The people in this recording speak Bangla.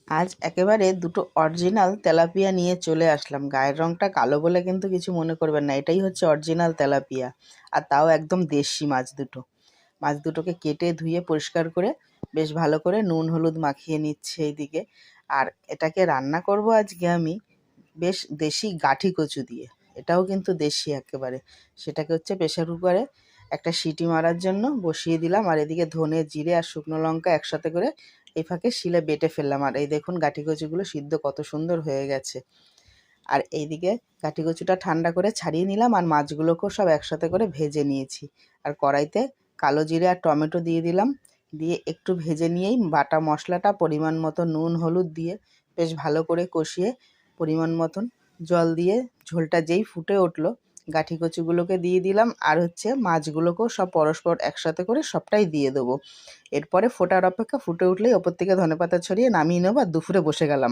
আজ একেবারে দুটো অরিজিনাল তেলাপিয়া নিয়ে চলে আসলাম। গায়ের রঙটা কালো বলে কিন্তু কিছু মনে করবেন না, এটাই হচ্ছে অরিজিনাল তেলাপিয়া। আর তাও একদম দেশি মাছ দুটো। মাছ দুটোকে কেটে ধুয়ে পরিষ্কার করে বেশ ভালো করে নুন হলুদ মাখিয়ে নিচ্ছে এইদিকে। আর এটাকে রান্না করব আজকে আমি বেশ দেশি গাঠি কচু দিয়ে। এটাও কিন্তু দেশি একেবারে। সেটাকে হচ্ছে প্রেশার কুকারে একটা সিটি মারার জন্য বসিয়ে দিলাম। আর এদিকে ধনে জিরে আর শুকনো লঙ্কা একসাথে করে এই ফাঁকে শিলে বেটে ফেললাম। আর এই দেখুন গাঠি কচুগুলো সিদ্ধ কত সুন্দর হয়ে গেছে। আর এইদিকে গাঠি কচুটা ঠান্ডা করে ছাড়িয়ে নিলাম আর মাছগুলোকেও সব একসাথে করে ভেজে নিয়েছি। আর কড়াইতে কালো জিরে আর টমেটো দিয়ে দিলাম, দিয়ে একটু ভেজে নিয়েই বাটা মশলাটা পরিমাণ মতো নুন হলুদ দিয়ে বেশ ভালো করে কষিয়ে পরিমাণ মতন জল দিয়ে ঝোলটা যেই ফুটে উঠলো গাঠি কচুগুলোকে দিয়ে দিলাম। আর হচ্ছে মাছগুলোকেও সব পরস্পর একসাথে করে সবটাই দিয়ে দেবো। এরপরে ফোটার অপেক্ষা, ফুটে উঠলেই ওপর থেকে ধনেপাতা ছড়িয়ে নামিয়ে নেবো আর দুপুরে বসে গেলাম।